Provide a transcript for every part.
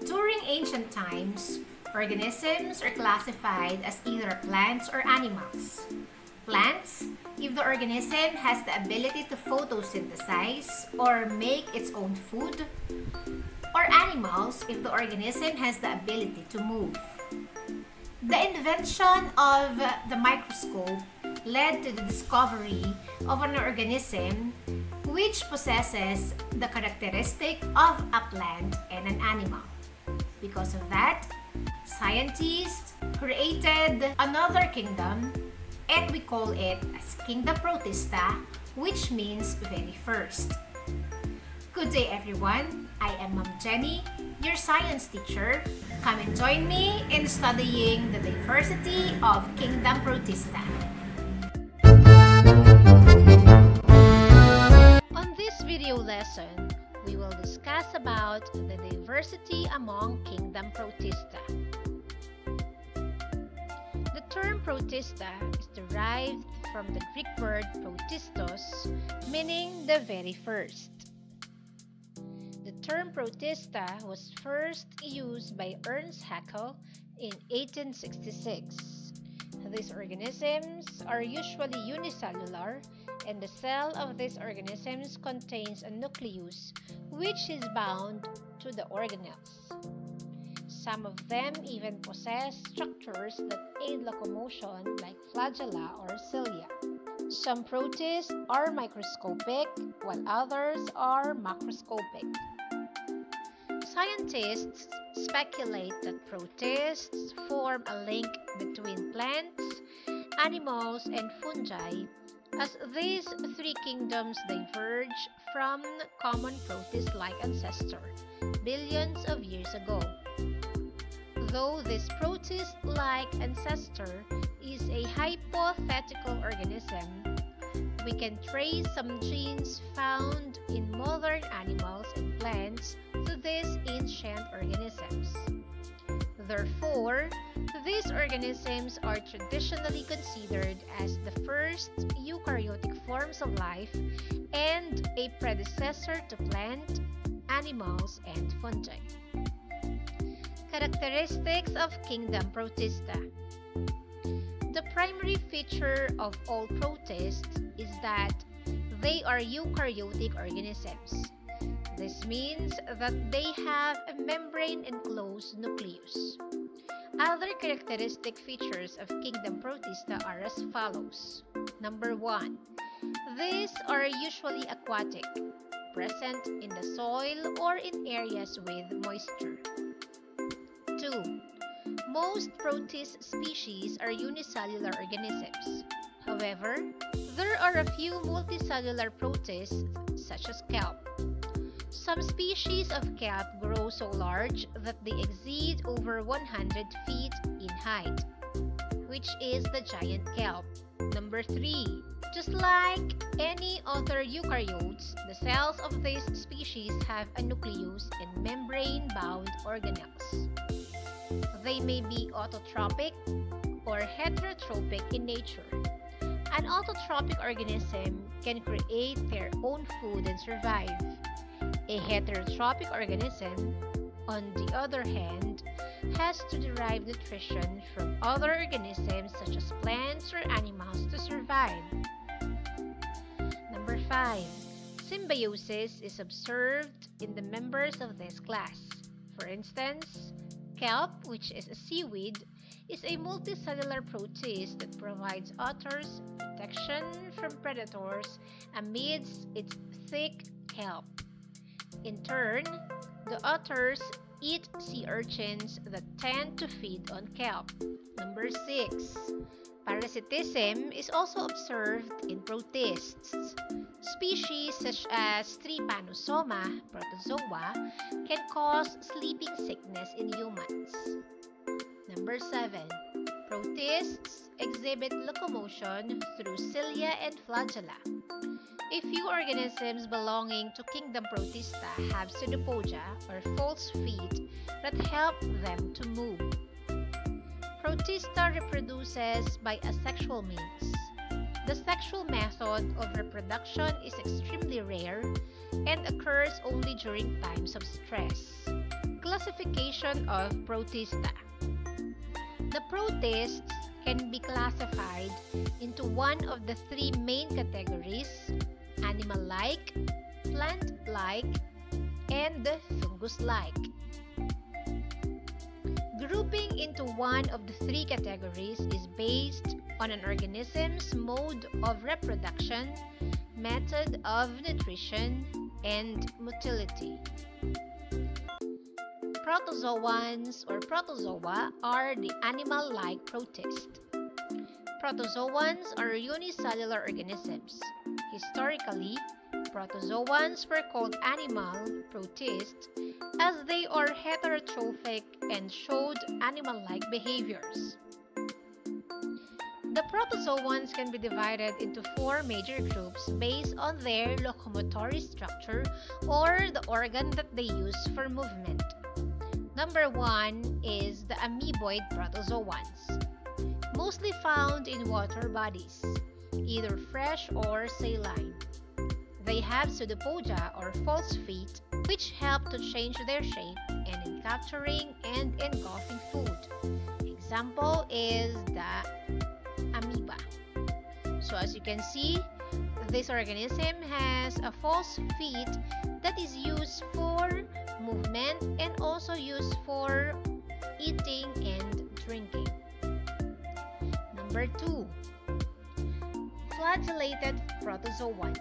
During ancient times, organisms are classified as either plants or animals. Plants, if the organism has the ability to photosynthesize or make its own food, or animals if the organism has the ability to move. The invention of the microscope led to the discovery of an organism which possesses the characteristic of a plant and an animal. Because of that, scientists created another kingdom, and we call it as Kingdom Protista, which means very first. Good day everyone, I am Ma'am Jenny, your science teacher. Come and join me in studying the diversity of Kingdom Protista. On this video lesson, we will discuss about the diversity among Kingdom Protista. The term Protista is derived from the Greek word protistos, meaning the very first. The term Protista was first used by Ernst Haeckel in 1866. These organisms are usually unicellular, and the cell of these organisms contains a nucleus which is bound to the organelles. Some of them even possess structures that aid locomotion like flagella or cilia. Some protists are microscopic while others are macroscopic. Scientists speculate that protists form a link between plants, animals, and fungi, as these three kingdoms diverge from common protist-like ancestor billions of years ago. Though this protist-like ancestor is a hypothetical organism, we can trace some genes found in modern animals and plants to these ancient organisms. Therefore, these organisms are traditionally considered as the first eukaryotic forms of life and a predecessor to plant, animals, and fungi. Characteristics of Kingdom Protista. The primary feature of all protists is that they are eukaryotic organisms. This means that they have a membrane-enclosed nucleus. Other characteristic features of Kingdom Protista are as follows. Number 1. These are usually aquatic, present in the soil or in areas with moisture. 2. Most protist species are unicellular organisms. However, there are a few multicellular protists, such as kelp. Some species of kelp grow so large that they exceed over 100 feet in height, which is the giant kelp. Number 3. Just like any other eukaryotes, the cells of this species have a nucleus and membrane-bound organelles. They may be autotrophic or heterotrophic in nature. An autotrophic organism can create their own food and survive. A heterotrophic organism, on the other hand, has to derive nutrition from other organisms such as plants or animals to survive. Number 5. Symbiosis is observed in the members of this class. For instance, kelp, which is a seaweed, is a multicellular protist that provides otters protection from predators amidst its thick kelp. In turn, the otters eat sea urchins that tend to feed on kelp. Number 6. Parasitism is also observed in protists. Species such as Trypanosoma, protozoa, can cause sleeping sickness in humans. Number 7. Protists exhibit locomotion through cilia and flagella. A few organisms belonging to Kingdom Protista have pseudopodia or false feet that help them to move. Protista reproduces by asexual means. The sexual method of reproduction is extremely rare and occurs only during times of stress. classification of Protista. The protists can be classified into one of the three main categories: animal-like, plant-like, and fungus-like. Grouping into one of the three categories is based on an organism's mode of reproduction, method of nutrition, and motility. Protozoans or protozoa are the animal-like protist. Protozoans are unicellular organisms. Historically, protozoans were called animal protists as they are heterotrophic and showed animal-like behaviors. The protozoans can be divided into four major groups based on their locomotory structure or the organ that they use for movement. Number one is the amoeboid protozoans, mostly found in water bodies, either fresh or saline. They have pseudopodia or false feet, which help to change their shape and in capturing and engulfing food. Example is the amoeba. So as you can see, this organism has a false feet that is used for movement and also used for eating and drinking. Number two, flagellated protozoans.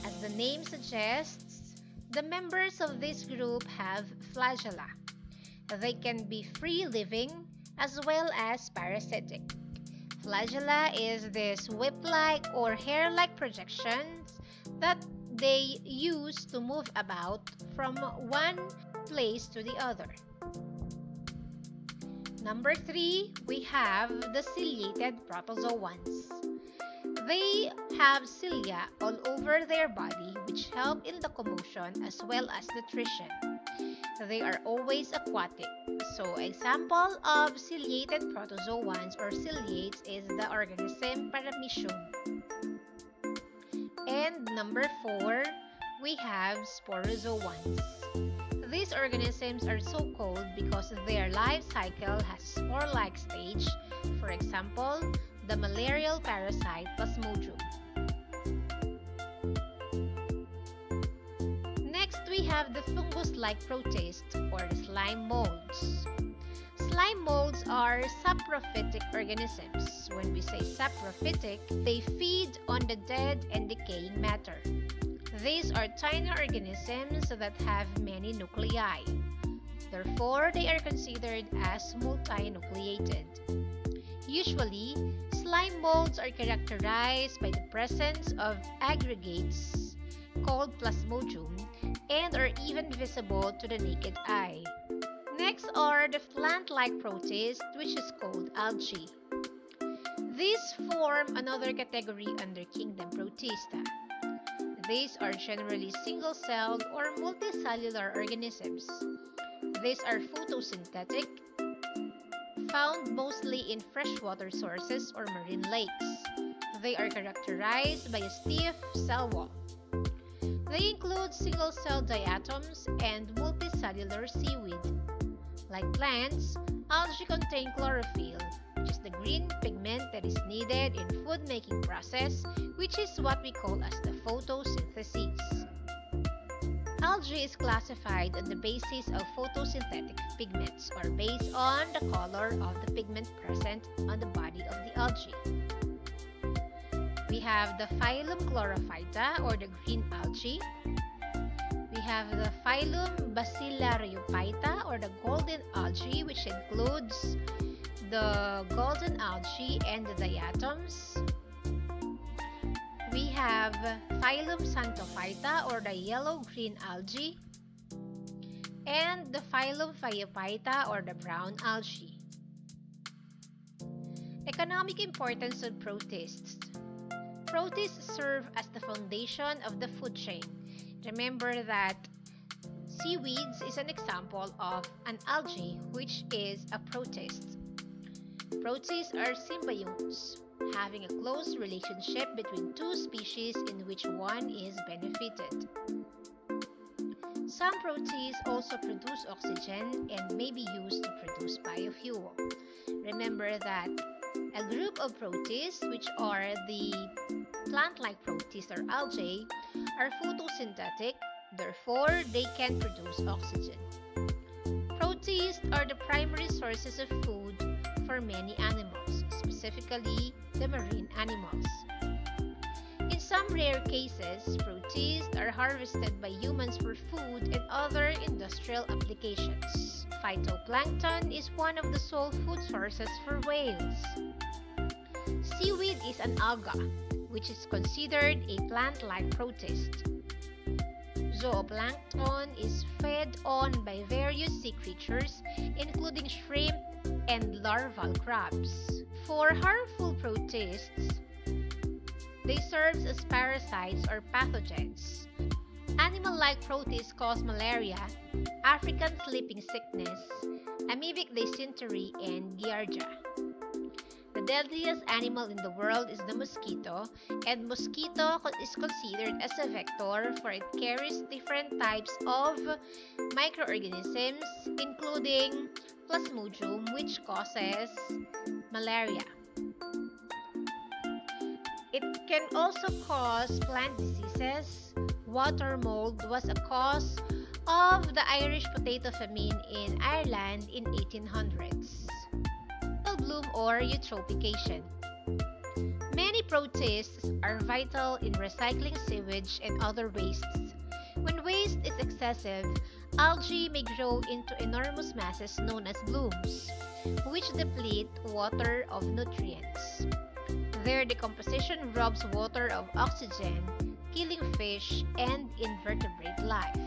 As the name suggests, the members of this group have flagella. They can be free-living as well as parasitic. Flagella is this whip-like or hair-like projections that they use to move about from one place to the other. Number three, we have the ciliated protozoans. They have cilia all over their body which help in locomotion as well as nutrition. They are always aquatic. So example of ciliated protozoans or ciliates is the organism Paramecium. And number four, we have sporozoans. These organisms are so called because their life cycle has spore-like stage. For example, the malarial parasite Plasmodium. Next, we have the fungus-like protists or the slime molds. Slime molds are saprophytic organisms. When we say saprophytic, they feed on the dead and decaying matter. These are tiny organisms that have many nuclei. Therefore, they are considered as multinucleated. Usually, slime molds are characterized by the presence of aggregates called Plasmodium and are even visible to the naked eye. Next are the plant-like protists, which is called algae. These form another category under kingdom Protista. These are generally single-celled or multicellular organisms. These are photosynthetic, found mostly in freshwater sources or marine lakes. They are characterized by a stiff cell wall. They include single-celled diatoms and multicellular seaweed. Like plants, algae contain chlorophyll, which is the green pigment that is needed in food-making process, which is what we call as the photosynthesis. Algae is classified on the basis of photosynthetic pigments or based on the color of the pigment present on the body of the algae. We have the phylum Chlorophyta or the green algae. We have the phylum Bacillariophyta or the golden algae, which includes the golden algae and the diatoms. We have phylum Xanthophyta or the yellow-green algae, and the phylum Phaeophyta or the brown algae. Economic importance of protists. Protists serve as the foundation of the food chain. Remember that seaweeds is an example of an algae which is a protist. Protists are symbiotes, having a close relationship between two species in which one is benefited. Some protists also produce oxygen and may be used to produce biofuel. Remember that a group of protists, which are the plant-like protists or algae, are photosynthetic, therefore they can produce oxygen. Protists are the primary sources of food for many animals, specifically the marine animals. In some rare cases, protists are harvested by humans for food and other industrial applications. Phytoplankton is one of the sole food sources for whales. Seaweed is an alga, which is considered a plant-like protist. Zooplankton is fed on by various sea creatures, including shrimp and larval crabs. For harmful protists, they serve as parasites or pathogens. Animal-like protists cause malaria, African sleeping sickness, amoebic dysentery, and giardia. The deadliest animal in the world is the mosquito, and mosquito is considered as a vector for it carries different types of microorganisms, including Plasmodium, which causes malaria. It can also cause plant diseases. Water mold was a cause of the Irish potato famine in Ireland in 1800s. Bloom or eutrophication. Many protists are vital in recycling sewage and other wastes. When waste is excessive, algae may grow into enormous masses known as blooms, which deplete water of nutrients. Their decomposition robs water of oxygen, killing fish and invertebrate life.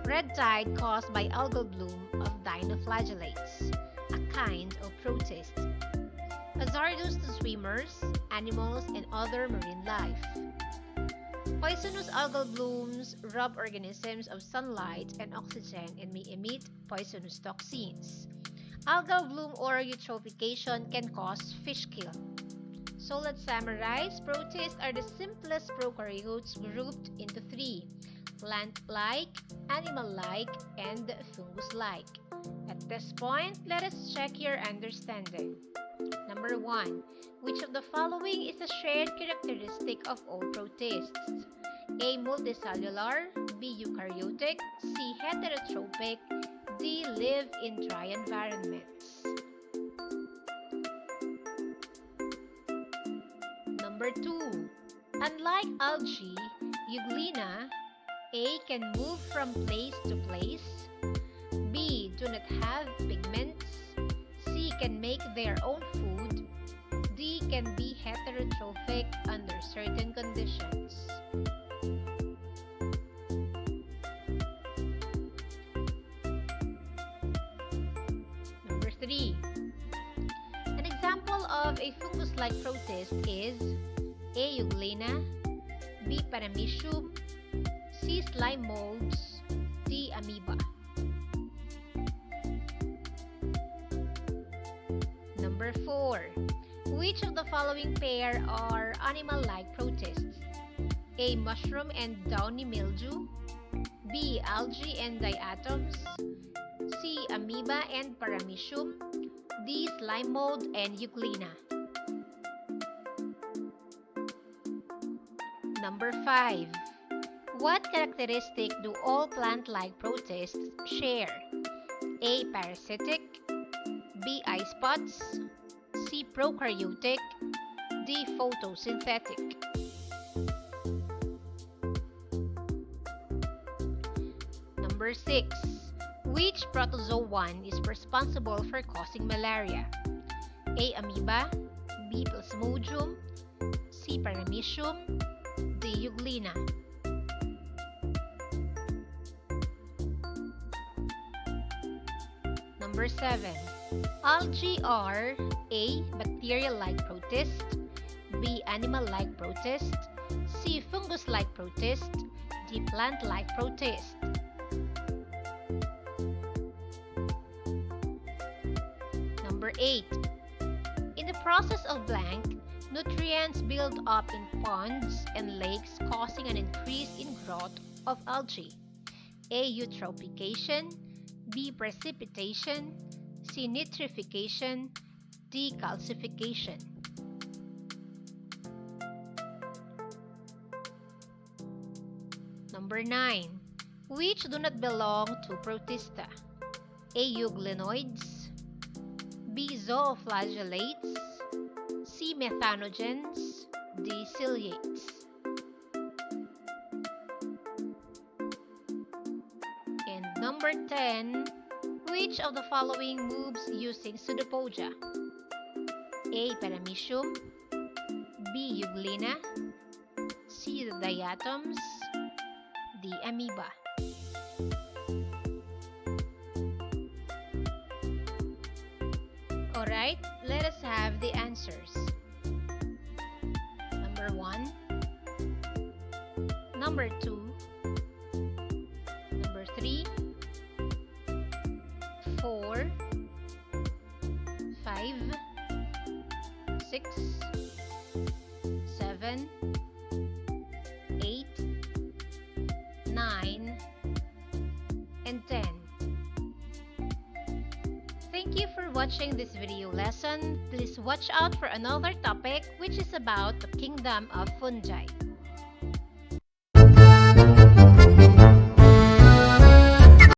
Red tide caused by algal bloom of dinoflagellates, a kind of protist. Hazardous to swimmers, animals, and other marine life. Poisonous algal blooms rob organisms of sunlight and oxygen and may emit poisonous toxins. Algal bloom or eutrophication can cause fish kill. So let's summarize. Protists are the simplest prokaryotes grouped into three: plant-like, animal-like, and fungus-like. At this point, let us check your understanding. Number 1. Which of the following is a shared characteristic of all protists? A. Multicellular, B. Eukaryotic, C. Heterotrophic, D. Live in dry environments. Number 2. Unlike algae, Euglena, A. can move from place to place, B. do not have pigments, C. can make their own food, D. can be heterotrophic under certain conditions. Number 3. An example of a fungus-like protist is A. Euglena, B. Paramecium, C. slime molds, D. amoeba. Number 4. Which of the following pair are animal-like protists? A. Mushroom and downy mildew, B. Algae and diatoms, C. Amoeba and paramecium, D. Slime mold and Euglena. Number 5. What characteristic do all plant-like protists share? A. Parasitic, B. Eye spots, C. Prokaryotic, D. Photosynthetic. Number 6. Which protozoan is responsible for causing malaria? A. Amoeba, B. Plasmodium, C. Paramecium, D. Euglena. Number 7. Algae are A. Bacterial-like protist, B. Animal-like protist, C. Fungus-like protist, D. Plant-like protist. Number 8. In the process of blank, nutrients build up in ponds and lakes, causing an increase in growth of algae. A. Eutrophication, B. Precipitation, C. Nitrification, D. Calcification. Number 9. Which do not belong to Protista? A. Euglenoids, B. Zooflagellates, C. Methanogens, D. Ciliates. And number 10. Which of the following moves using pseudopodia? A. Paramecium, B. Euglena, C. The diatoms, D. Amoeba. Alright, let us have the answers. Number 1, number 2, number 3, 4, 5, 6, 7, 8, 9, and 10. Thank you for watching this video lesson. Please watch out for another topic which is about the kingdom of fungi.